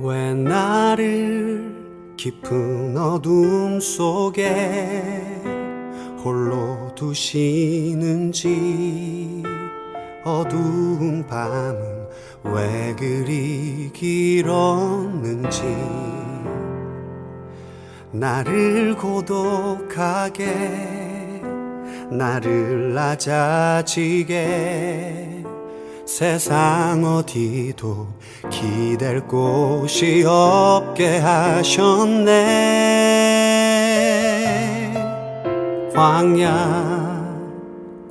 왜 나를 깊은 어둠 속에 홀로 두시는지, 어두운 밤은 왜 그리 길었는지, 나를 고독하게, 나를 낮아지게, 세상 어디도 기댈 곳이 없게 하셨네.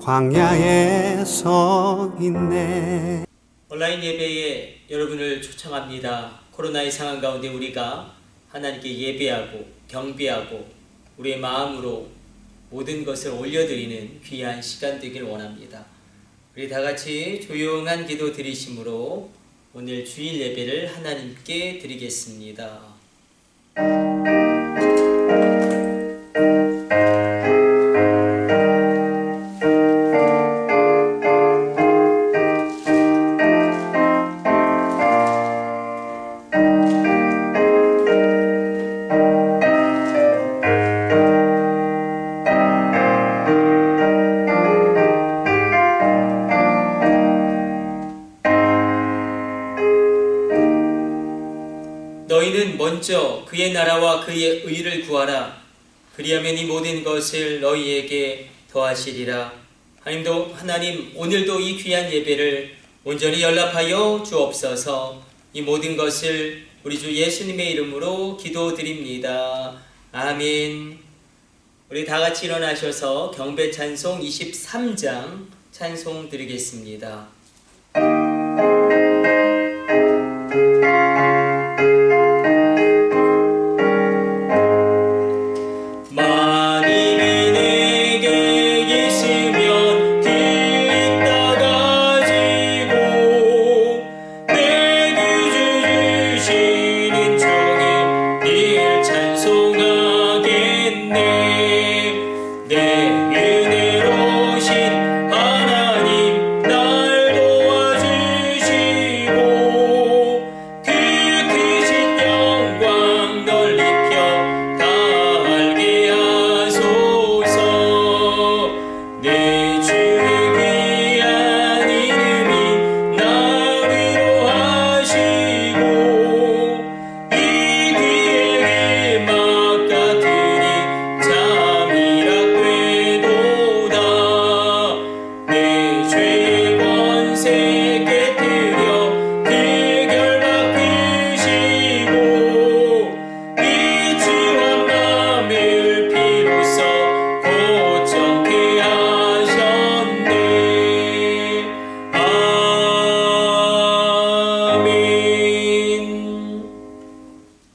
광야에 서 있네. 온라인 예배에 여러분을 초청합니다. 코로나의 상황 가운데 우리가 하나님께 예배하고 경배하고 우리의 마음으로 모든 것을 올려드리는 귀한 시간 되길 원합니다. 우리 다 같이 조용한 기도 드리심으로 오늘 주일 예배를 하나님께 드리겠습니다. 너희는 먼저 그의 나라와 그의 의를 구하라. 그리하면 이 모든 것을 너희에게 더하시리라. 하나님, 오늘도 이 귀한 예배를 온전히 연락하여 주옵소서. 이 모든 것을 우리 주 예수님의 이름으로 기도드립니다. 아멘. 우리 다 같이 일어나셔서 경배 찬송 23장 찬송 드리겠습니다.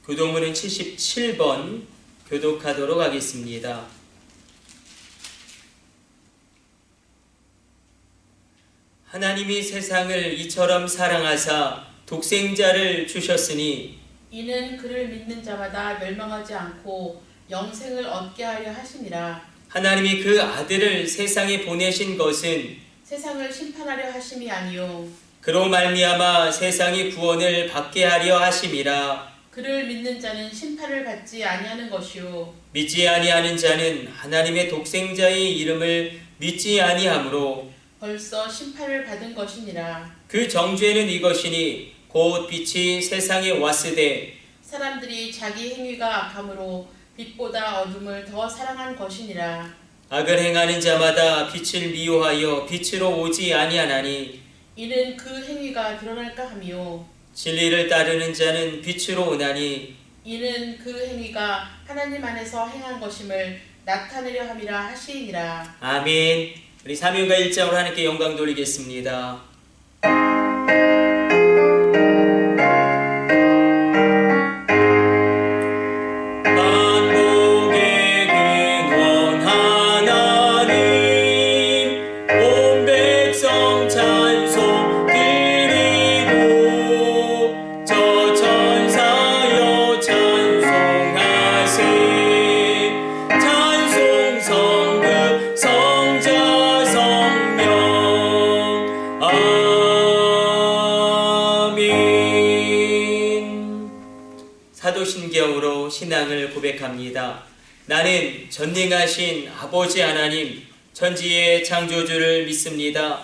교동문은 77번 교독하도록 하겠습니다. 하나님이 세상을 이처럼 사랑하사 독생자를 주셨으니 이는 그를 믿는 자마다 멸망하지 않고 영생을 얻게 하려 하심이라. 하나님이 그 아들을 세상에 보내신 것은 세상을 심판하려 하심이 아니요 그로 말미암아 세상이 구원을 받게 하려 하심이라. 그를 믿는 자는 심판을 받지 아니하는 것이요 믿지 아니하는 자는 하나님의 독생자의 이름을 믿지 아니하므로 벌써 심판을 받은 것이니라. 그 정죄는 이것이니 곧 빛이 세상에 왔으되 사람들이 자기 행위가 악함으로 빛보다 어둠을 더 사랑한 것이니라. 악을 행하는 자마다 빛을 미워하여 빛으로 오지 아니하나니 이는 그 행위가 드러날까 하며 진리를 따르는 자는 빛으로 오나니 이는 그 행위가 하나님 안에서 행한 것임을 나타내려 함이라 하시니라. 아멘. 우리 사명과 일장으로 하나님께 영광 돌리겠습니다. 성자 성령 사도신경으로 신앙을 고백합니다. 나는 전능하신 아버지 하나님, 천지의 창조주를 믿습니다.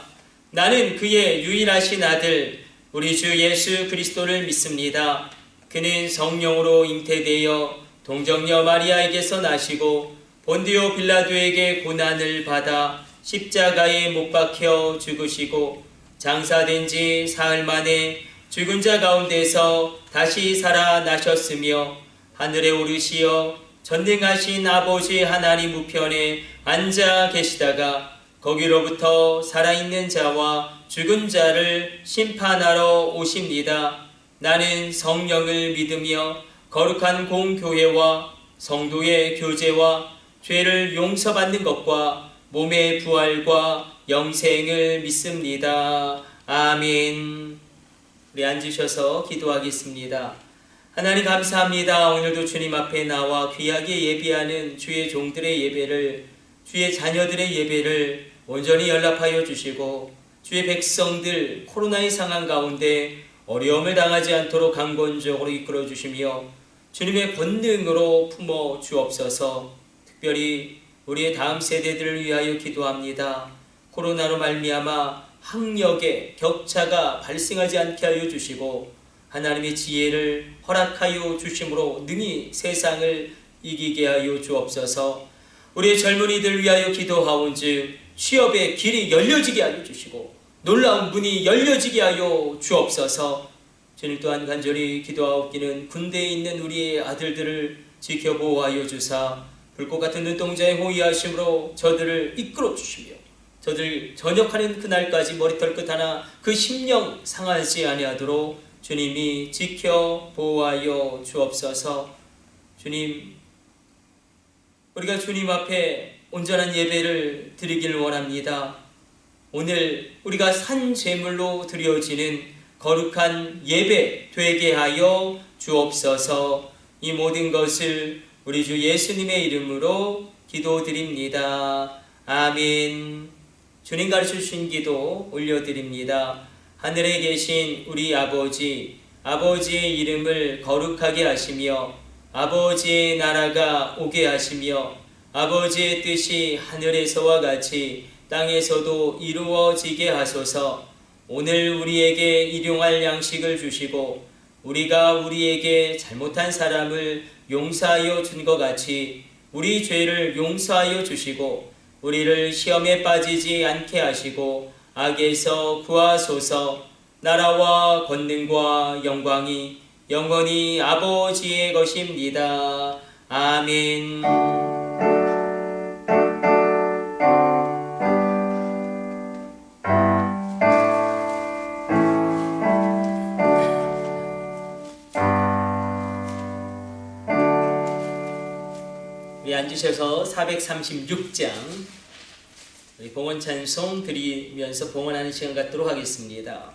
나는 그의 유일하신 아들, 우리 주 예수 그리스도를 믿습니다. 그는 성령으로 잉태되어 동정녀 마리아에게서 나시고 본디오 빌라도에게 고난을 받아 십자가에 못 박혀 죽으시고 장사된 지 사흘 만에 죽은 자 가운데서 다시 살아나셨으며 하늘에 오르시어 전능하신 아버지 하나님 우편에 앉아 계시다가 거기로부터 살아있는 자와 죽은 자를 심판하러 오십니다. 나는 성령을 믿으며 거룩한 공교회와 성도의 교제와 죄를 용서받는 것과 몸의 부활과 영생을 믿습니다. 아멘. 우리 앉으셔서 기도하겠습니다. 하나님 감사합니다. 오늘도 주님 앞에 나와 귀하게 예배하는 주의 종들의 예배를, 주의 자녀들의 예배를 온전히 연락하여 주시고 주의 백성들 코로나의 상황 가운데 어려움을 당하지 않도록 강건적으로 이끌어 주시며 주님의 권능으로 품어 주옵소서. 특별히 우리의 다음 세대들을 위하여 기도합니다. 코로나로 말미암아 학력의 격차가 발생하지 않게 하여 주시고 하나님의 지혜를 허락하여 주심으로 능히 세상을 이기게 하여 주옵소서. 우리의 젊은이들 위하여 기도하온즉 취업의 길이 열려지게 하여 주시고 놀라운 문이 열려지게 하여 주옵소서. 주님 또한 간절히 기도하옵기는 군대에 있는 우리의 아들들을 지켜보호하여 주사 불꽃 같은 눈동자의 호위하심으로 저들을 이끌어 주시며 저들 전역하는 그날까지 머리털 끝 하나 그 심령 상하지 아니하도록 주님이 지켜 보호하여 주옵소서. 주님, 우리가 주님 앞에 온전한 예배를 드리길 원합니다. 오늘 우리가 산 제물로 드려지는 거룩한 예배 되게 하여 주옵소서. 이 모든 것을 우리 주 예수님의 이름으로 기도드립니다. 아멘. 주님 가르쳐 주신 기도 올려드립니다. 하늘에 계신 우리 아버지, 아버지의 이름을 거룩하게 하시며 아버지의 나라가 오게 하시며 아버지의 뜻이 하늘에서와 같이 땅에서도 이루어지게 하소서. 오늘 우리에게 일용할 양식을 주시고 우리가 우리에게 잘못한 사람을 용서하여 준 것 같이 우리 죄를 용서하여 주시고 우리를 시험에 빠지지 않게 하시고 악에서 구하소서. 나라와 권능과 영광이 영원히 아버지의 것입니다. 아멘. 우리 앉으셔서 436장 우리 봉헌 찬송 드리면서 봉헌하는 시간 갖도록 하겠습니다.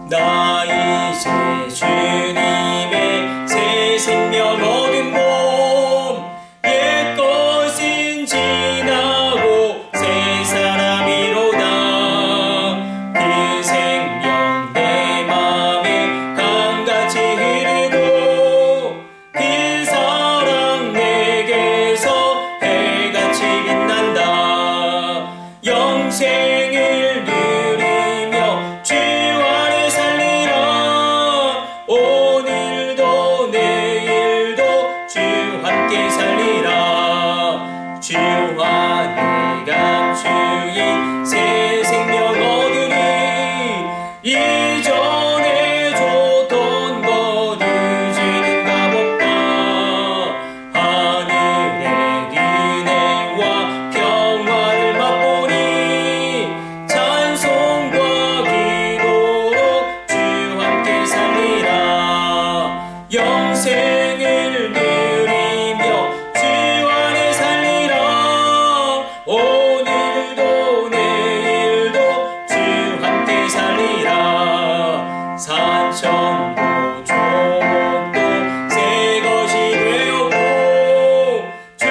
나 이제 주님의 새 생명 얻은 몸 옛것은 지나고 새 사람이로다. 그 생명 내 맘에 강같이 흐르고 그 사랑 내게서 해같이 빛난다. 영생을 누리며 주 안에 살리라. 오늘도 내일도 주 함께 살리라. 주 안에 감추인 새 생명 얻으니 이전에 줬던 것 이제는 값없다. 하늘의 은혜와 평화를 맛보니 찬송과 기도로 주 함께 살리라. 영생을 누리며 주 안에 살리라. 오늘도 내일도 주 함께 살리라. 산천도 초목도 새 것이 되었고 주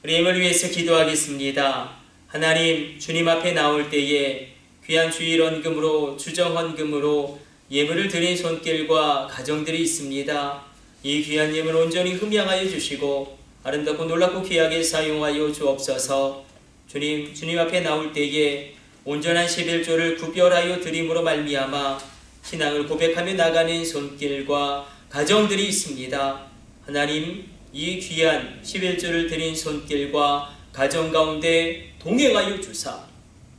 우리 예물을 위해서 기도하겠습니다. 하나님, 주님 앞에 나올 때에 귀한 주일 헌금으로 주정 헌금으로 예물을 드린 손길과 가정들이 있습니다. 이 귀한 예물 온전히 흠양하여 주시고 아름답고 놀랍고 귀하게 사용하여 주옵소서. 주님 앞에 나올 때에 온전한 11조를 구별하여 드림으로 말미암아 신앙을 고백하며 나가는 손길과 가정들이 있습니다. 하나님, 이 귀한 11조를 드린 손길과 가정 가운데 동행하여 주사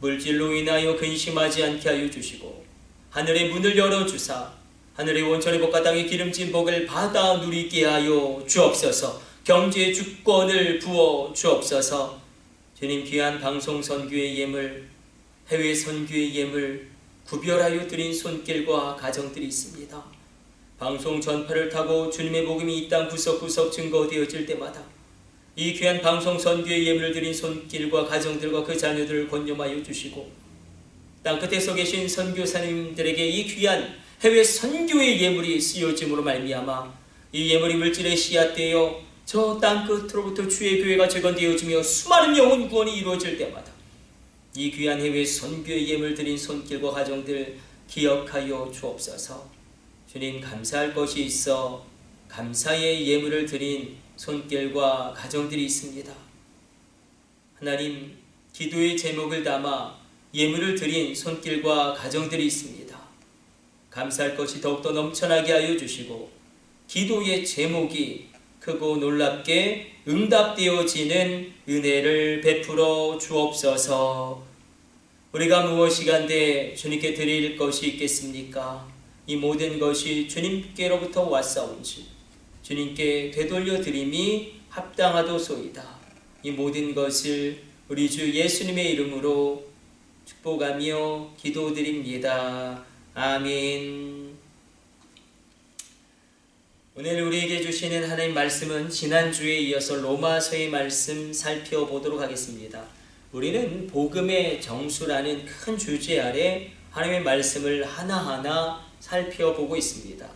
물질로 인하여 근심하지 않게 하여 주시고 하늘의 문을 열어주사 하늘의 원천의 복과 땅의 기름진 복을 받아 누리게 하여 주옵소서. 경제의 주권을 부어 주옵소서. 주님, 귀한 방송 선교의 예물, 해외 선교의 예물 구별하여 드린 손길과 가정들이 있습니다. 방송 전파를 타고 주님의 복음이 이 땅 구석구석 증거되어질 때마다 이 귀한 방송 선교의 예물을 드린 손길과 가정들과 그 자녀들을 권념하여 주시고 땅끝에 서 계신 선교사님들에게 이 귀한 해외 선교의 예물이 쓰여짐으로 말미암아 이 예물이 물질에 씨앗되어 저 땅끝으로부터 주의 교회가 재건되어지며 수많은 영혼 구원이 이루어질 때마다 이 귀한 해외 선교의 예물 드린 손길과 가정들 기억하여 주옵소서. 주님, 감사할 것이 있어 감사의 예물을 드린 손길과 가정들이 있습니다. 하나님, 기도의 제목을 담아 예물을 드린 손길과 가정들이 있습니다. 감사할 것이 더욱더 넘쳐나게 하여 주시고 기도의 제목이 크고 놀랍게 응답되어지는 은혜를 베풀어 주옵소서. 우리가 무엇이간데 주님께 드릴 것이 있겠습니까? 이 모든 것이 주님께로부터 왔사온지 주님께 되돌려 드림이 합당하도소이다. 이 모든 것을 우리 주 예수님의 이름으로 축복하며 기도드립니다. 아멘. 오늘 우리에게 주시는 하나님 말씀은 지난주에 이어서 로마서의 말씀 살펴보도록 하겠습니다. 우리는 복음의 정수라는 큰 주제 아래 하나님의 말씀을 하나하나 살펴보고 있습니다.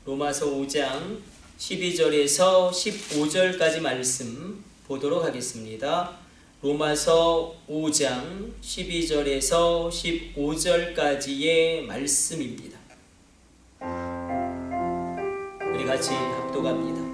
로마서 5장 12절에서 15절까지 말씀 보도록 하겠습니다. 로마서 5장 12절에서 15절까지의 말씀입니다. 우리 같이 합독합니다.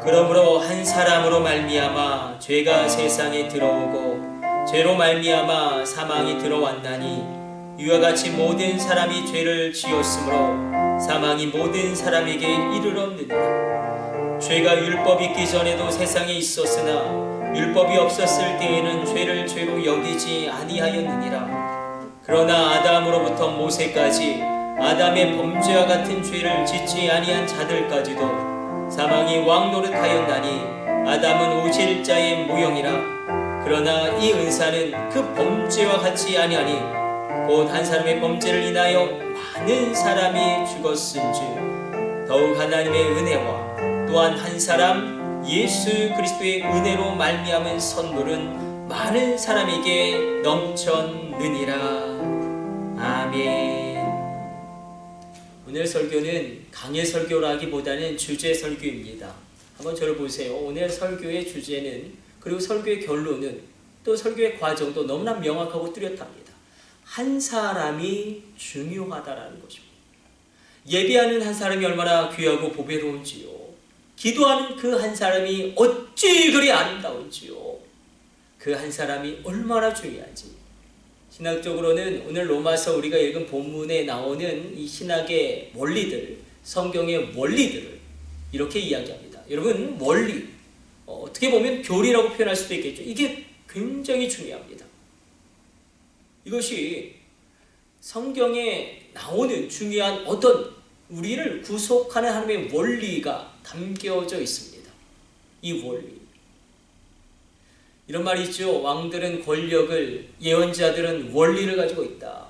그러므로 한 사람으로 말미암아 죄가 세상에 들어오고 죄로 말미암아 사망이 들어왔나니 이와 같이 모든 사람이 죄를 지었으므로 사망이 모든 사람에게 이르렀느니라. 죄가 율법이 있기 전에도 세상에 있었으나 율법이 없었을 때에는 죄를 죄로 여기지 아니하였느니라. 그러나 아담으로부터 모세까지 아담의 범죄와 같은 죄를 짓지 아니한 자들까지도 사망이 왕노릇하였나니 아담은 오실 자의 모형이라. 그러나 이 은사는 그 범죄와 같지 아니하니 곧 한 사람의 범죄를 인하여 많은 사람이 죽었은즉 더욱 하나님의 은혜와 또한 한 사람 예수 그리스도의 은혜로 말미암은 선물은 많은 사람에게 넘쳤느니라. 아멘. 오늘 설교는 강의 설교라기보다는 주제 설교입니다. 한번 저를 보세요. 오늘 설교의 주제는, 그리고 설교의 결론은, 또 설교의 과정도 너무나 명확하고 뚜렷합니다. 한 사람이 중요하다라는 것입니다. 예배하는 한 사람이 얼마나 귀하고 보배로운지요. 기도하는 그 한 사람이 어찌 그리 아름다운지요. 그 한 사람이 얼마나 중요한지. 신학적으로는 오늘 로마서 우리가 읽은 본문에 나오는 이 신학의 원리들, 성경의 원리들을 이렇게 이야기합니다. 여러분, 원리, 어떻게 보면 교리라고 표현할 수도 있겠죠. 이게 굉장히 중요합니다. 이것이 성경에 나오는 중요한 어떤 우리를 구속하는 하나님의 원리가 담겨져 있습니다. 이 원리. 이런 말이 있죠. 왕들은 권력을, 예언자들은 원리를 가지고 있다.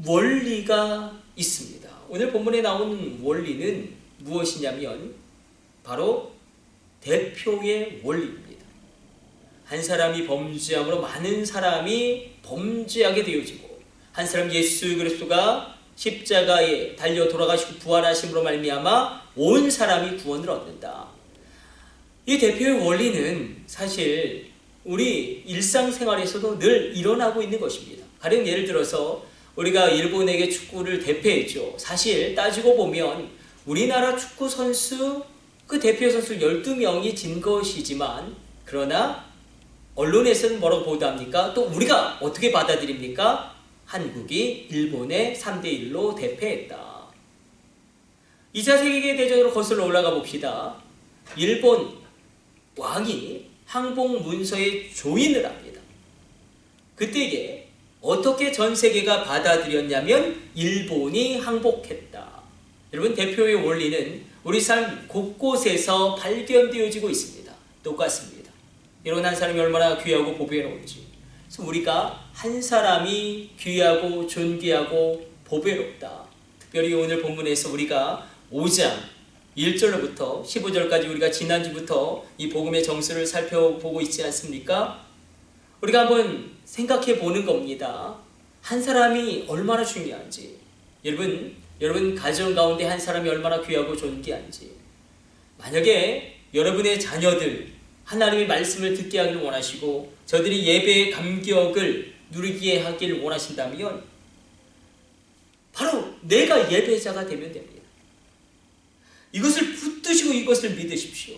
원리가 있습니다. 오늘 본문에 나온 원리는 무엇이냐면 바로 대표의 원리입니다. 한 사람이 범죄함으로 많은 사람이 범죄하게 되어지고, 한 사람 예수 그리스도가 십자가에 달려 돌아가시고 부활하심으로 말미암아 온 사람이 구원을 얻는다. 이 대표의 원리는 사실 우리 일상생활에서도 늘 일어나고 있는 것입니다. 가령 예를 들어서 우리가 일본에게 축구를 대표했죠. 사실 따지고 보면 우리나라 축구 선수 그 대표 선수 12명이 진 것이지만, 그러나 언론에서는 뭐라고 보도합니까? 또 우리가 어떻게 받아들입니까? 한국이 일본에 3대1로 대패했다. 2차 세계대전으로 거슬러 올라가 봅시다. 일본 왕이 항복 문서에 조인을 합니다. 그때에 어떻게 전 세계가 받아들였냐면 일본이 항복했다. 여러분, 대표의 원리는 우리 삶 곳곳에서 발견되어지고 있습니다. 똑같습니다. 이런 한 사람이 얼마나 귀하고 보배로운지. 그래서 우리가 한 사람이 귀하고 존귀하고 보배롭다. 특별히 오늘 본문에서 우리가 5장 1절로부터 15절까지 우리가 지난주부터 이 복음의 정수를 살펴보고 있지 않습니까? 우리가 한번 생각해 보는 겁니다. 한 사람이 얼마나 중요한지. 여러분 가정 가운데 한 사람이 얼마나 귀하고 존귀한지. 만약에 여러분의 자녀들 하나님의 말씀을 듣게 하기를 원하시고 저들이 예배의 감격을 누리게 하기를 원하신다면 바로 내가 예배자가 되면 됩니다. 이것을 붙드시고 이것을 믿으십시오.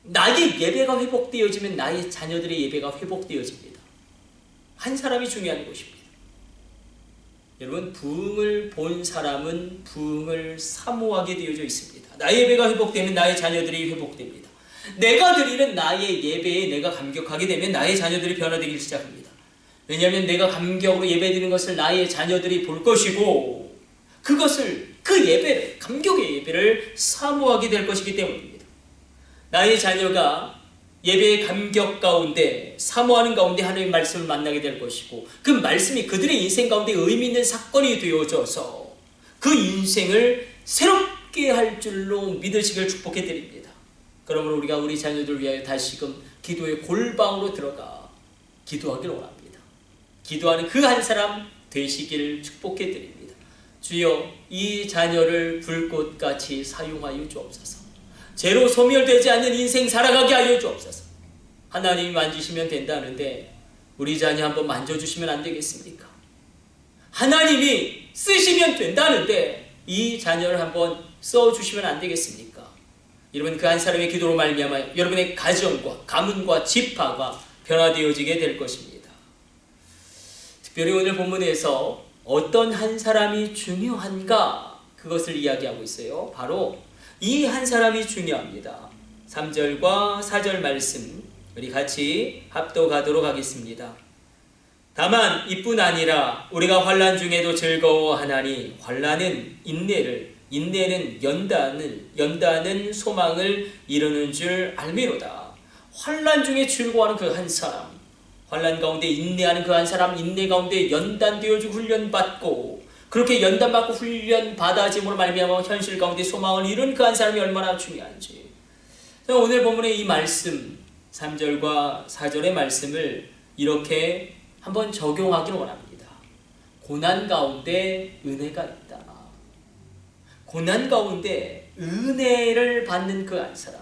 나의 예배가 회복되어지면 나의 자녀들의 예배가 회복되어집니다. 한 사람이 중요한 것입니다. 여러분, 부흥을 본 사람은 부흥을 사모하게 되어져 있습니다. 나의 예배가 회복되면 나의 자녀들이 회복됩니다. 내가 드리는 나의 예배에 내가 감격하게 되면 나의 자녀들이 변화되기 시작합니다. 왜냐하면 내가 감격으로 예배드리는 것을 나의 자녀들이 볼 것이고 그것을 그 예배를, 감격의 예배를 사모하게 될 것이기 때문입니다. 나의 자녀가 예배의 감격 가운데, 사모하는 가운데 하나님의 말씀을 만나게 될 것이고 그 말씀이 그들의 인생 가운데 의미 있는 사건이 되어져서 그 인생을 새롭게 할 줄로 믿으시길 축복해 드립니다. 그러므로 우리가 우리 자녀들을 위하여 다시금 기도의 골방으로 들어가 기도하기를 원합니다. 기도하는 그 한 사람 되시기를 축복해 드립니다. 주여, 이 자녀를 불꽃같이 사용하여 주옵소서. 죄로 소멸되지 않는 인생 살아가게 하여 주옵소서. 하나님이 만지시면 된다는데 우리 자녀 한번 만져주시면 안 되겠습니까? 하나님이 쓰시면 된다는데 이 자녀를 한번 써주시면 안 되겠습니까? 여러분, 그 한 사람의 기도로 말미암아 여러분의 가정과 가문과 지파가 변화되어지게 될 것입니다. 특별히 오늘 본문에서 어떤 한 사람이 중요한가, 그것을 이야기하고 있어요. 바로 이 한 사람이 중요합니다. 3절과 4절 말씀 우리 같이 합독하도록 하겠습니다. 다만 이뿐 아니라 우리가 환난 중에도 즐거워하나니 환난은 인내를, 인내는 연다는 소망을 이루는 줄 알미로다. 환난 중에 즐거워하는 그 한 사람, 환난 가운데 인내하는 그 한 사람, 인내 가운데 연단되어지고 훈련받고 그렇게 연단받고 훈련받아짐으로 말미암아 현실 가운데 소망을 이룬 그 한 사람이 얼마나 중요한지. 오늘 본문의 이 말씀 3절과 4절의 말씀을 이렇게 한번 적용하기를 원합니다. 고난 가운데 은혜가 있다. 고난 가운데 은혜를 받는 그 한 사람.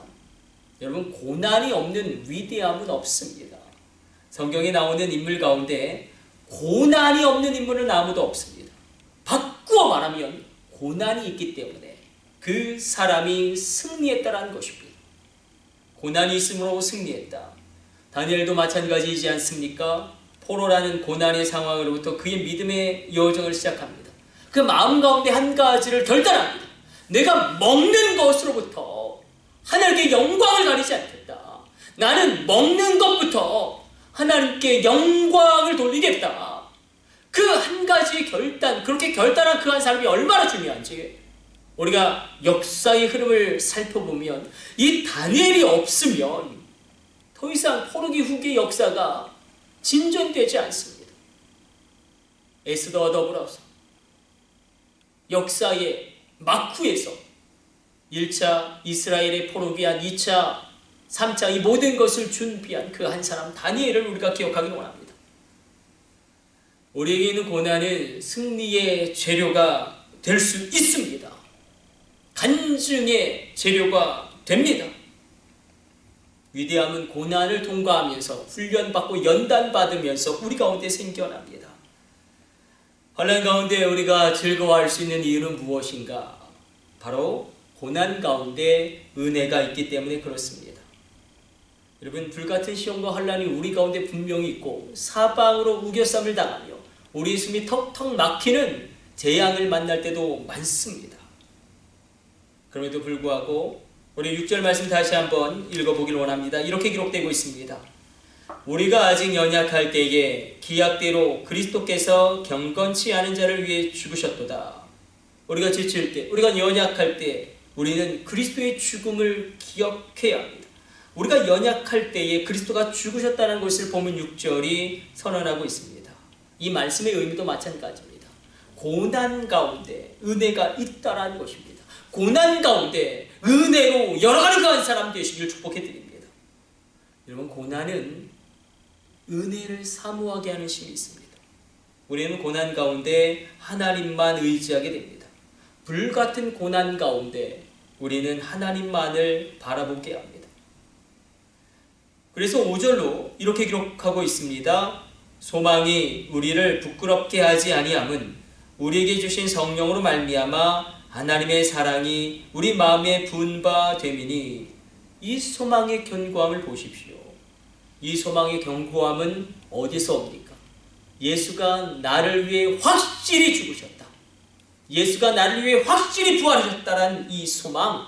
여러분, 고난이 없는 위대함은 없습니다. 성경에 나오는 인물 가운데 고난이 없는 인물은 아무도 없습니다. 바꾸어 말하면 고난이 있기 때문에 그 사람이 승리했다라는 것입니다. 고난이 있으므로 승리했다. 다니엘도 마찬가지이지 않습니까? 포로라는 고난의 상황으로부터 그의 믿음의 여정을 시작합니다. 그 마음 가운데 한 가지를 결단합니다. 내가 먹는 것으로부터 하나님께 영광을 가리지 않겠다. 나는 먹는 것부터 하나님께 영광을 돌리겠다. 그 한 가지 결단, 그렇게 결단한 그 한 사람이 얼마나 중요한지 우리가 역사의 흐름을 살펴보면 이 다니엘이 없으면 더 이상 포로기 후기 역사가 진전되지 않습니다. 에스더와 더불어서 역사의 막후에서 1차 이스라엘의 포로기한 2차, 3차 이 모든 것을 준비한 그 한 사람 다니엘을 우리가 기억하기를 원합니다. 우리에게 있는 고난은 승리의 재료가 될 수 있습니다. 간증의 재료가 됩니다. 위대함은 고난을 통과하면서 훈련받고 연단받으면서 우리 가운데 생겨납니다. 환난 가운데 우리가 즐거워할 수 있는 이유는 무엇인가? 바로 고난 가운데 은혜가 있기 때문에 그렇습니다. 여러분, 불같은 시험과 환난이 우리 가운데 분명히 있고 사방으로 우겨쌈을 당하며 우리 숨이 턱턱 막히는 재앙을 만날 때도 많습니다. 그럼에도 불구하고 우리 6절 말씀 다시 한번 읽어보길 원합니다. 이렇게 기록되고 있습니다. 우리가 아직 연약할 때에 기약대로 그리스도께서 경건치 않은 자를 위해 죽으셨도다. 우리가 지칠 때, 우리가 연약할 때 우리는 그리스도의 죽음을 기억해야 합니다. 우리가 연약할 때에 그리스도가 죽으셨다는 것을 보면 6절이 선언하고 있습니다. 이 말씀의 의미도 마찬가지입니다. 고난 가운데 은혜가 있다라는 것입니다. 고난 가운데 은혜로 열어가는 그한 사람 되시길 축복해 드립니다. 여러분, 고난은 은혜를 사모하게 하는 힘이 있습니다. 우리는 고난 가운데 하나님만 의지하게 됩니다. 불같은 고난 가운데 우리는 하나님만을 바라보게 합니다. 그래서 5절로 이렇게 기록하고 있습니다. 소망이 우리를 부끄럽게 하지 아니함은 우리에게 주신 성령으로 말미암아 하나님의 사랑이 우리 마음에 부은 바 됨이니. 이 소망의 견고함을 보십시오. 이 소망의 견고함은 어디서 옵니까? 예수가 나를 위해 확실히 죽으셨다. 예수가 나를 위해 확실히 부활하셨다는 이 소망.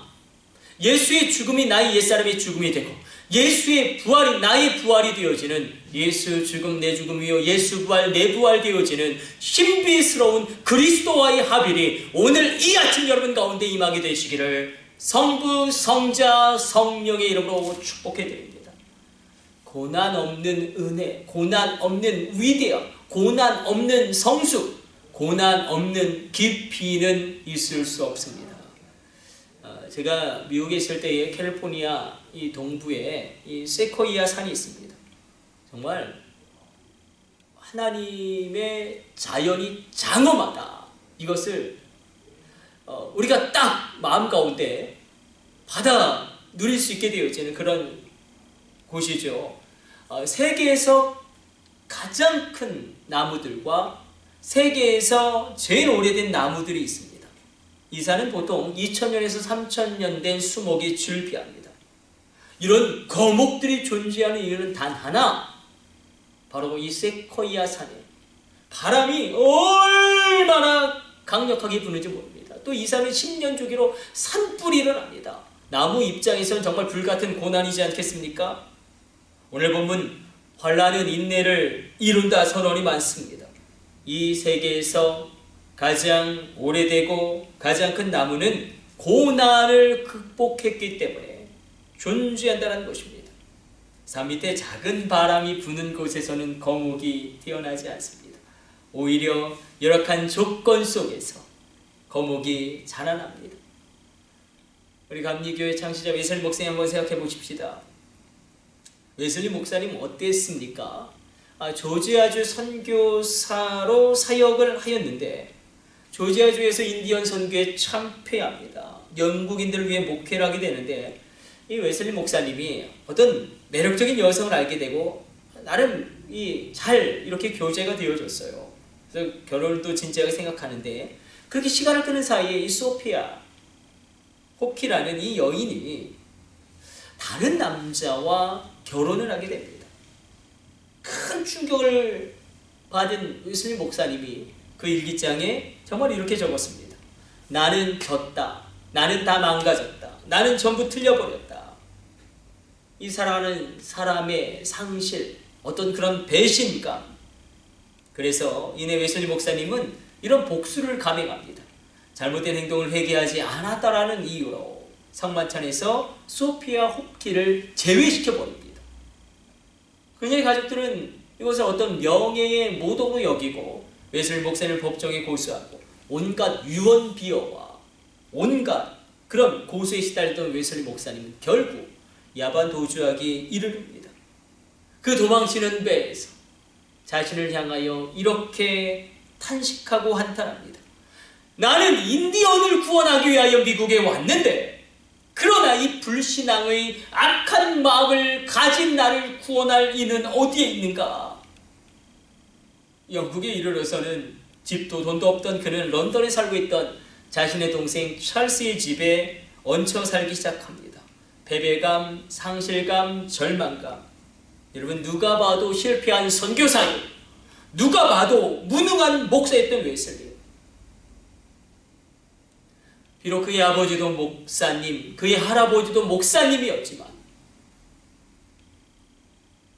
예수의 죽음이 나의 옛사람의 죽음이 되고 예수의 부활이 나의 부활이 되어지는, 예수 죽음 내 죽음이요 예수 부활 내 부활 되어지는 신비스러운 그리스도와의 합일이 오늘 이 아침 여러분 가운데 임하게 되시기를 성부, 성자, 성령의 이름으로 축복해 드립니다. 고난 없는 은혜, 고난 없는 위대함, 고난 없는 성숙, 고난 없는 깊이는 있을 수 없습니다. 제가 미국에 있을 때에 캘리포니아 이 동부에 이 세코이아 산이 있습니다. 정말 하나님의 자연이 장엄하다. 이것을 우리가 딱 마음 가운데 받아 누릴 수 있게 되어지는 그런 곳이죠. 세계에서 가장 큰 나무들과 세계에서 제일 오래된 나무들이 있습니다. 이 산은 보통 2000년에서 3000년 된 수목이 즐비합니다. 이런 거목들이 존재하는 이유는 단 하나, 바로 이 세코이아 산에 바람이 얼마나 강력하게 부는지 모릅니다. 또 이 산은 10년 주기로 산불이 일어납니다. 나무 입장에서는 정말 불같은 고난이지 않겠습니까? 오늘 본문 환난은 인내를 이룬다 선언이 많습니다. 이 세계에서 가장 오래되고 가장 큰 나무는 고난을 극복했기 때문에 존재한다는 것입니다. 산 밑에 작은 바람이 부는 곳에서는 거목이 태어나지 않습니다. 오히려 열악한 조건 속에서 거목이 자라납니다. 우리 감리교회 창시자 웨슬리 목사님 한번 생각해 보십시다. 웨슬리 목사님 어땠습니까? 조지아주 선교사로 사역을 하였는데 조지아주에서 인디언 선교에 참패합니다. 영국인들을 위해 목회를 하게 되는데 이 웨슬리 목사님이 어떤 매력적인 여성을 알게 되고 나름 잘 이렇게 교제가 되어졌어요. 그래서 결혼도 진지하게 생각하는데 그렇게 시간을 끄는 사이에 이 소피아 호키라는 이 여인이 다른 남자와 결혼을 하게 됩니다. 큰 충격을 받은 웨슬리 목사님이 그 일기장에 정말 이렇게 적었습니다. 나는 졌다. 나는 다 망가졌다. 나는 전부 틀려버렸다. 이 사랑하는 사람의 상실, 어떤 그런 배신감. 그래서 이내 웨슬리 목사님은 이런 복수를 감행합니다. 잘못된 행동을 회개하지 않았다라는 이유로 성만찬에서 소피아 호키를 제외시켜버립니다. 그녀의 가족들은 이것을 어떤 명예의 모독으로 여기고 웨슬리 목사님을 법정에 고소하고 온갖 유언 비어와 온갖 그런 고소에 시달렸던 웨슬리 목사님은 결국 야반 도주하기에 이르릅니다. 그 도망치는 배에서 자신을 향하여 이렇게 탄식하고 한탄합니다. 나는 인디언을 구원하기 위하여 미국에 왔는데 그러나 이 불신앙의 악한 마음을 가진 나를 구원할 이는 어디에 있는가? 영국에 이르러서는 집도 돈도 없던 그는 런던에 살고 있던 자신의 동생 찰스의 집에 얹혀 살기 시작합니다. 패배감, 상실감, 절망감. 여러분, 누가 봐도 실패한 선교사요, 누가 봐도 무능한 목사였던 웨슬리. 비록 그의 아버지도 목사님, 그의 할아버지도 목사님이었지만,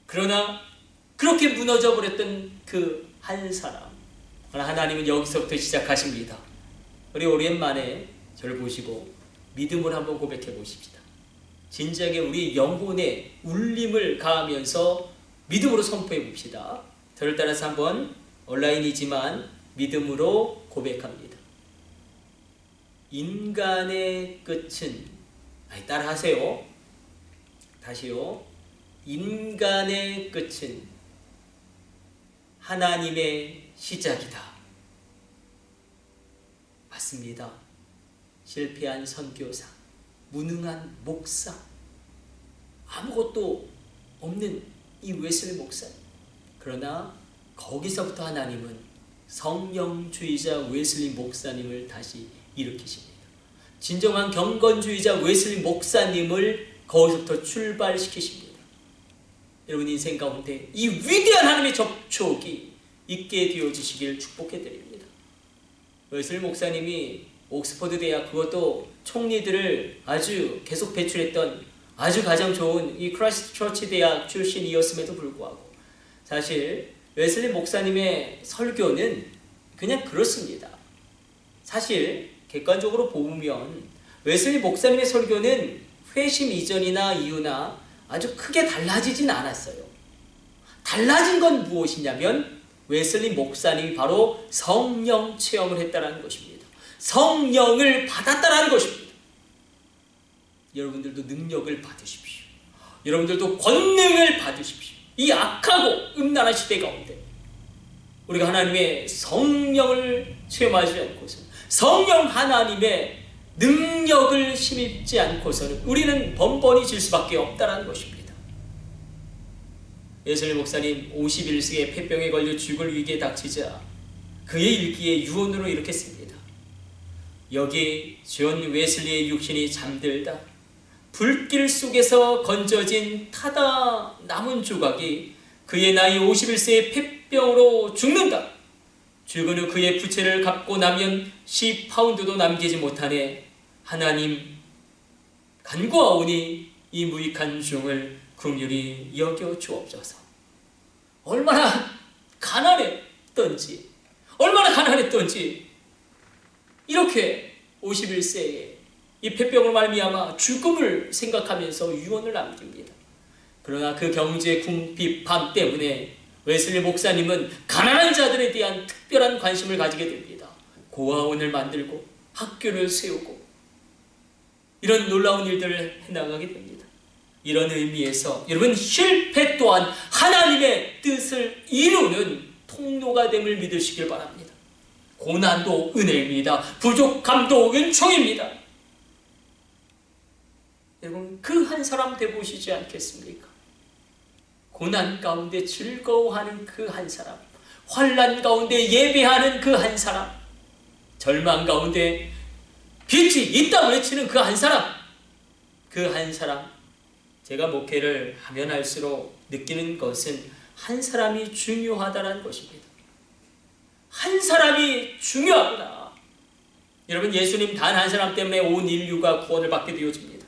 그러나 그렇게 무너져 버렸던 그 한 사람, 하나님은 여기서부터 시작하십니다. 우리 오랜만에 저를 보시고 믿음을 한번 고백해 보십시다. 진지하게 우리 영혼에 울림을 가하면서 믿음으로 선포해 봅시다. 저를 따라서 한번 온라인이지만 믿음으로 고백합니다. 인간의 끝은, 따라 하세요. 다시요. 인간의 끝은 하나님의 시작이다. 맞습니다. 실패한 선교사, 무능한 목사, 아무것도 없는 이 웨슬리 목사. 그러나 거기서부터 하나님은 성령주의자 웨슬리 목사님을 다시 일으키십니다. 진정한 경건주의자 웨슬리 목사님을 거기서부터 출발시키십니다. 여러분 인생 가운데 이 위대한 하나님의 접촉이 있게 되어지시길 축복해드립니다. 웨슬리 목사님이 옥스퍼드 대학, 그것도 총리들을 아주 계속 배출했던 아주 가장 좋은 이 크라이스트 처치 대학 출신이었음에도 불구하고 사실 웨슬리 목사님의 설교는 그냥 그렇습니다. 사실 객관적으로 보면 웨슬리 목사님의 설교는 회심 이전이나 이후나 아주 크게 달라지진 않았어요. 달라진 건 무엇이냐면 웨슬리 목사님이 바로 성령 체험을 했다는 것입니다. 성령을 받았다는 것입니다. 여러분들도 능력을 받으십시오. 여러분들도 권능을 받으십시오. 이 악하고 음란한 시대 가운데 우리가 하나님의 성령을 체험하지 않고서, 성령 하나님의 능력을 힘입지 않고서는 우리는 번번이 질 수밖에 없다는 것입니다. 웨슬리 목사님 51세에 폐병에 걸려 죽을 위기에 닥치자 그의 일기에 유언으로 이렇게 씁니다. 여기 존 웨슬리의 육신이 잠들다 불길 속에서 건져진 타다 남은 조각이 그의 나이 51세의 폐병으로 죽는다. 죽은 후 그의 부채를 갚고 나면 10파운드도 남기지 못하네. 하나님 간구하오니 이 무익한 중을 긍휼히 여겨 주옵소서. 얼마나 가난했던지, 얼마나 가난했던지 이렇게 51세에 이 폐병으로 말미암아 죽음을 생각하면서 유언을 남깁니다. 그러나 그 경제 궁핍함 때문에 웨슬리 목사님은 가난한 자들에 대한 특별한 관심을 가지게 됩니다. 고아원을 만들고 학교를 세우고 이런 놀라운 일들을 해나가게 됩니다. 이런 의미에서 여러분, 실패 또한 하나님의 뜻을 이루는 통로가 됨을 믿으시길 바랍니다. 고난도 은혜입니다. 부족함도 은총입니다. 여러분, 그 한 사람 되보시지 않겠습니까? 고난 가운데 즐거워하는 그 한 사람, 환난 가운데 예배하는 그 한 사람, 절망 가운데 빛이 있다 외치는 그 한 사람, 그 한 사람. 제가 목회를 하면 할수록 느끼는 것은 한 사람이 중요하다는 것입니다. 한 사람이 중요하구나. 여러분, 예수님 단 한 사람 때문에 온 인류가 구원을 받게 되어집니다.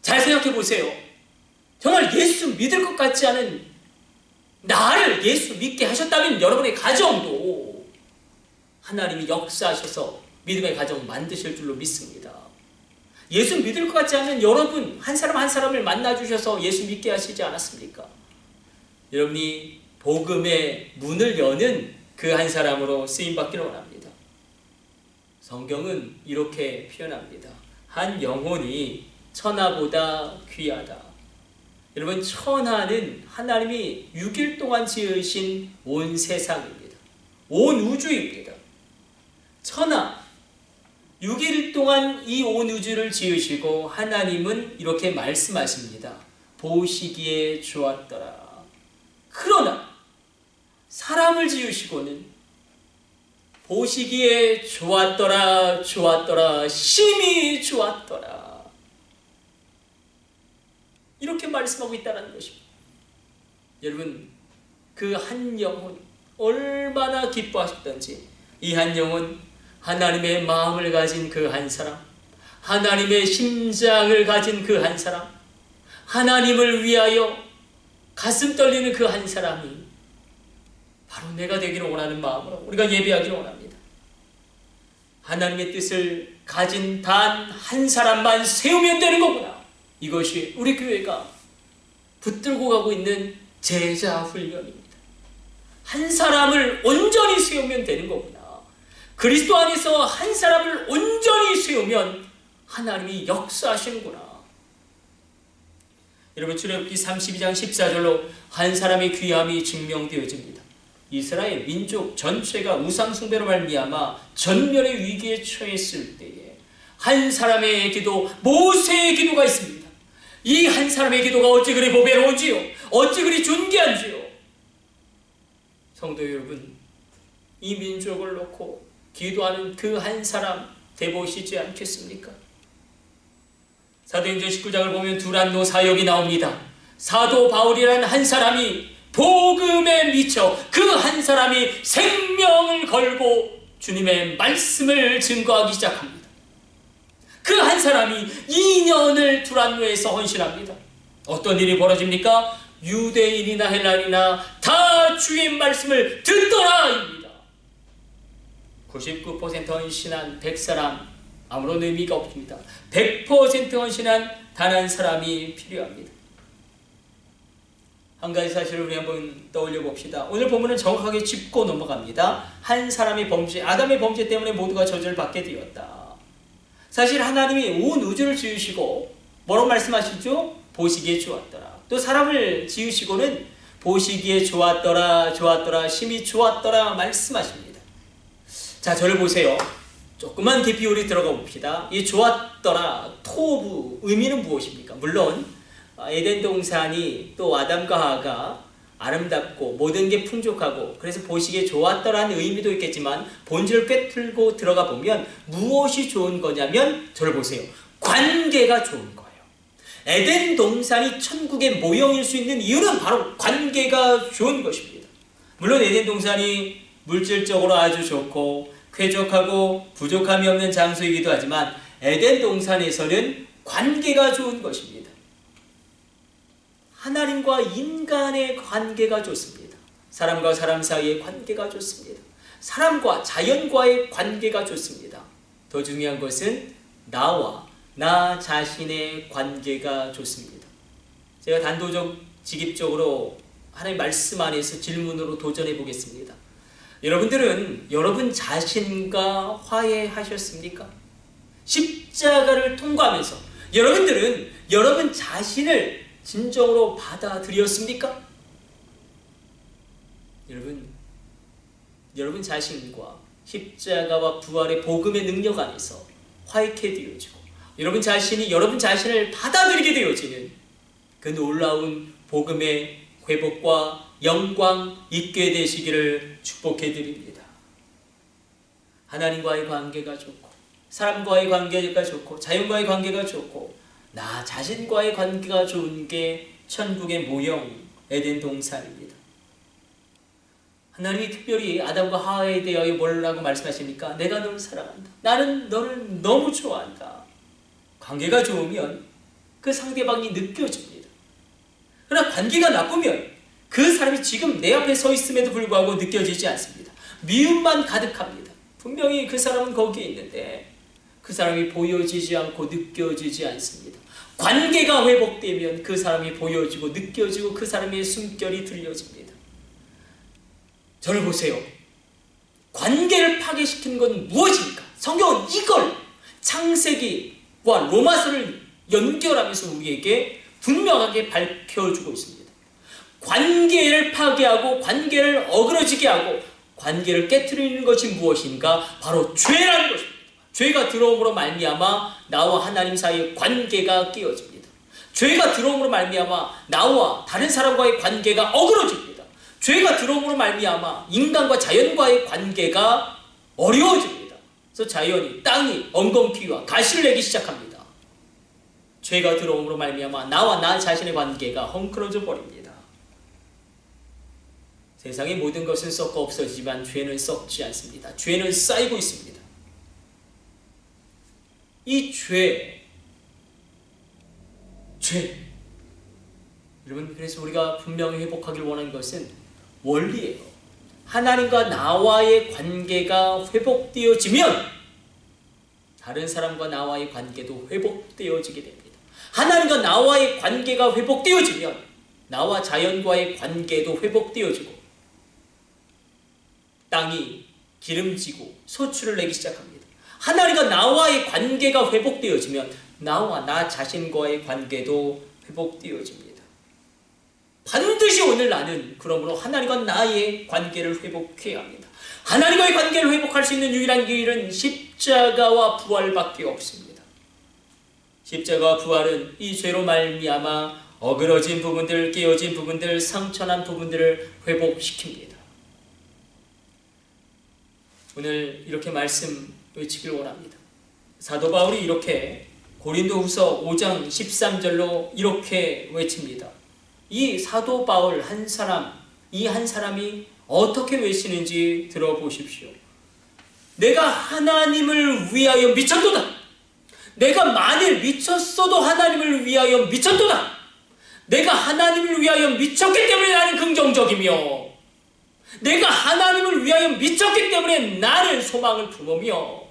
잘 생각해 보세요. 정말 예수 믿을 것 같지 않은 나를 예수 믿게 하셨다면 여러분의 가정도 하나님이 역사하셔서 믿음의 가정 만드실 줄로 믿습니다. 예수 믿을 것 같지 않은 여러분 한 사람 한 사람을 만나주셔서 예수 믿게 하시지 않았습니까? 여러분이 복음의 문을 여는 그 한 사람으로 쓰임받기를 원합니다. 성경은 이렇게 표현합니다. 한 영혼이 천하보다 귀하다. 여러분, 천하는 하나님이 6일 동안 지으신 온 세상입니다. 온 우주입니다. 천하, 6일 동안 이 온 우주를 지으시고 하나님은 이렇게 말씀하십니다. 보시기에 좋았더라. 그러나 사람을 지으시고는 보시기에 좋았더라, 좋았더라, 심히 좋았더라. 이렇게 말씀하고 있다는 것입니다. 여러분, 그 한 영혼 얼마나 기뻐하셨던지, 이 한 영혼 하나님의 마음을 가진 그 한 사람, 하나님의 심장을 가진 그 한 사람, 하나님을 위하여 가슴 떨리는 그 한 사람이 바로 내가 되기를 원하는 마음으로 우리가 예배하기를 원합니다. 하나님의 뜻을 가진 단 한 사람만 세우면 되는 거구나. 이것이 우리 교회가 붙들고 가고 있는 제자 훈련입니다. 한 사람을 온전히 세우면 되는 거구나. 그리스도 안에서 한 사람을 온전히 세우면 하나님이 역사하시는구나. 여러분, 출애굽기 32장 14절로 한 사람의 귀함이 증명되어집니다. 이스라엘 민족 전체가 우상 숭배로 말미암아 전멸의 위기에 처했을 때에 한 사람의 기도, 모세의 기도가 있습니다. 이 한 사람의 기도가 어찌 그리 보배로운지요, 어찌 그리 존귀한지요. 성도 여러분, 이 민족을 놓고 기도하는 그 한 사람 되보시지 않겠습니까? 사도행전 19장을 보면 두란노 사역이 나옵니다. 사도 바울이라는 한 사람이 복음에 미쳐 그 한 사람이 생명을 걸고 주님의 말씀을 증거하기 시작합니다. 그 한 사람이 2년을 두란노에서 헌신합니다. 어떤 일이 벌어집니까? 유대인이나 헬라인이나 다 주의 말씀을 듣더라입니다. 99% 헌신한 100사람 아무런 의미가 없습니다. 100% 헌신한 단 한 사람이 필요합니다. 한 가지 사실을 우리 한번 떠올려 봅시다. 오늘 본문은 정확하게 짚고 넘어갑니다. 한 사람의 범죄, 아담의 범죄 때문에 모두가 저주를 받게 되었다. 사실 하나님이 온 우주를 지으시고 뭐라고 말씀하시죠? 보시기에 좋았더라. 또 사람을 지으시고는 보시기에 좋았더라, 좋았더라, 심히 좋았더라 말씀하십니다. 자, 저를 보세요. 조금만 깊이 우리 들어가 봅시다. 이 좋았더라, 토부 의미는 무엇입니까? 물론 에덴 동산이 또 아담과 하와가 아름답고 모든 게 풍족하고 그래서 보시기에 좋았더라는 의미도 있겠지만 본질을 꿰뚫고 들어가 보면 무엇이 좋은 거냐면, 저를 보세요. 관계가 좋은 거예요. 에덴 동산이 천국의 모형일 수 있는 이유는 바로 관계가 좋은 것입니다. 물론 에덴 동산이 물질적으로 아주 좋고 쾌적하고 부족함이 없는 장소이기도 하지만 에덴 동산에서는 관계가 좋은 것입니다. 하나님과 인간의 관계가 좋습니다. 사람과 사람 사이의 관계가 좋습니다. 사람과 자연과의 관계가 좋습니다. 더 중요한 것은 나와 나 자신의 관계가 좋습니다. 제가 단도적 직입적으로 하나님의 말씀 안에서 질문으로 도전해 보겠습니다. 여러분들은 여러분 자신과 화해하셨습니까? 십자가를 통과하면서 여러분들은 여러분 자신을 진정으로 받아들였습니까? 여러분 자신과 십자가와 부활의 복음의 능력 안에서 화해케 되어지고 여러분 자신이 여러분 자신을 받아들이게 되어지는 그 놀라운 복음의 회복과 영광 있게 되시기를 축복해 드립니다. 하나님과의 관계가 좋고 사람과의 관계가 좋고 자연과의 관계가 좋고 나 자신과의 관계가 좋은 게 천국의 모형 에덴 동산입니다. 하나님이 특별히 아담과 하와에 대하여 뭐라고 말씀하십니까? 내가 너를 사랑한다. 나는 너를 너무 좋아한다. 관계가 좋으면 그 상대방이 느껴집니다. 그러나 관계가 나쁘면 그 사람이 지금 내 앞에 서 있음에도 불구하고 느껴지지 않습니다. 미움만 가득합니다. 분명히 그 사람은 거기에 있는데 그 사람이 보여지지 않고 느껴지지 않습니다. 관계가 회복되면 그 사람이 보여지고 느껴지고 그 사람의 숨결이 들려집니다. 저를 보세요. 관계를 파괴시키는 건 무엇입니까? 성경은 이걸 창세기와 로마서를 연결하면서 우리에게 분명하게 밝혀주고 있습니다. 관계를 파괴하고 관계를 어그러지게 하고 관계를 깨트리는 것이 무엇인가? 바로 죄라는 것입니다. 죄가 들어옴으로 말미암아 나와 하나님 사이의 관계가 깨어집니다. 죄가 들어옴으로 말미암아 나와 다른 사람과의 관계가 어그러집니다. 죄가 들어옴으로 말미암아 인간과 자연과의 관계가 어려워집니다. 그래서 자연이, 땅이 엉겅퀴와 가시를 내기 시작합니다. 죄가 들어옴으로 말미암아 나와 나 자신의 관계가 헝클어져 버립니다. 세상의 모든 것은 썩고 없어지지만 죄는 썩지 않습니다. 죄는 쌓이고 있습니다. 이 죄. 여러분, 그래서 우리가 분명히 회복하길 원하는 것은 원리예요. 하나님과 나와의 관계가 회복되어지면 다른 사람과 나와의 관계도 회복되어지게 됩니다. 하나님과 나와의 관계가 회복되어지면 나와 자연과의 관계도 회복되어지고 땅이 기름지고 소출을 내기 시작합니다. 하나님과 나와의 관계가 회복되어지면 나와 나 자신과의 관계도 회복되어집니다. 반드시 오늘 나는 그러므로 하나님과 나의 관계를 회복해야 합니다. 하나님과의 관계를 회복할 수 있는 유일한 길은 십자가와 부활밖에 없습니다. 십자가와 부활은 이 죄로 말미암아 어그러진 부분들, 깨어진 부분들, 상처난 부분들을 회복시킵니다. 오늘 이렇게 말씀 외치길 원합니다. 사도 바울이 이렇게 고린도후서 5장 13절로 이렇게 외칩니다. 이 사도 바울 한 사람, 이 한 사람이 어떻게 외치는지 들어보십시오. 내가 하나님을 위하여 미쳤도다. 내가 만일 미쳤어도 하나님을 위하여 미쳤도다. 내가 하나님을 위하여 미쳤기 때문에 나는 긍정적이며 내가 하나님을 위하여 미쳤기 때문에 나는 소망을 품으며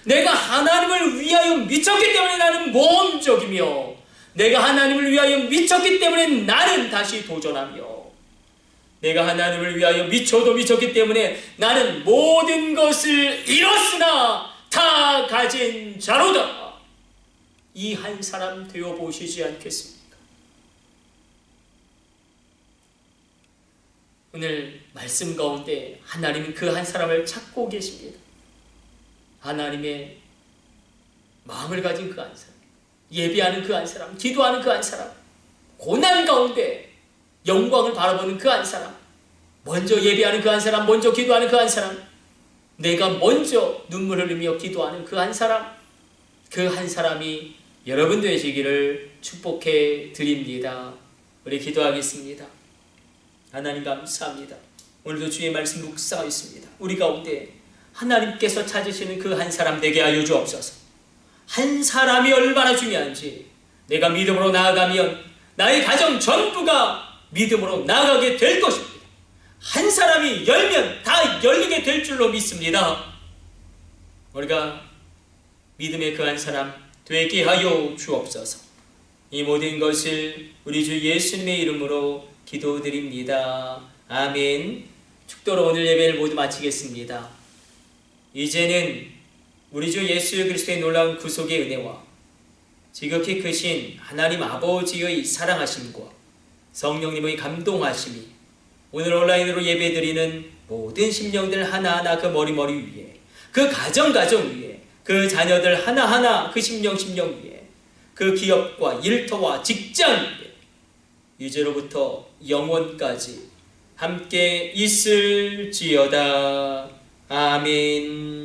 내가 하나님을 위하여 미쳤기 때문에 나는 모험적이며 내가 하나님을 위하여 미쳤기 때문에 나는 다시 도전하며 내가 하나님을 위하여 미쳐도 미쳤기 때문에 나는 모든 것을 잃었으나 다 가진 자로다. 이 한 사람 되어보시지 않겠습니까? 오늘 말씀 가운데 하나님은 그 한 사람을 찾고 계십니다. 하나님의 마음을 가진 그 한 사람, 예배하는 그 한 사람, 기도하는 그 한 사람, 고난 가운데 영광을 바라보는 그 한 사람, 먼저 예배하는 그 한 사람, 먼저 기도하는 그 한 사람, 내가 먼저 눈물 흘리며 기도하는 그 한 사람, 그 한 사람이 여러분 되시기를 축복해 드립니다. 우리 기도하겠습니다. 하나님 감사합니다. 오늘도 주의 말씀 묵상하였습니다. 우리 가운데 하나님께서 찾으시는 그 한 사람 되게 하여 주옵소서. 한 사람이 얼마나 중요한지 내가 믿음으로 나아가면 나의 가정 전부가 믿음으로 나아가게 될 것입니다. 한 사람이 열면 다 열리게 될 줄로 믿습니다. 우리가 믿음의 그 한 사람 되게 하여 주옵소서. 이 모든 것을 우리 주 예수님의 이름으로 기도드립니다. 아멘. 축도로 오늘 예배를 모두 마치겠습니다. 이제는 우리 주 예수 그리스도의 놀라운 구속의 은혜와 지극히 크신 하나님 아버지의 사랑하심과 성령님의 감동하심이 오늘 온라인으로 예배드리는 모든 심령들 하나하나 그 머리 위에, 그 가정 위에, 그 자녀들 하나하나 그 심령 위에, 그 기업과 일터와 직장 위에 이제로부터 영원까지 함께 있을지어다. 아멘.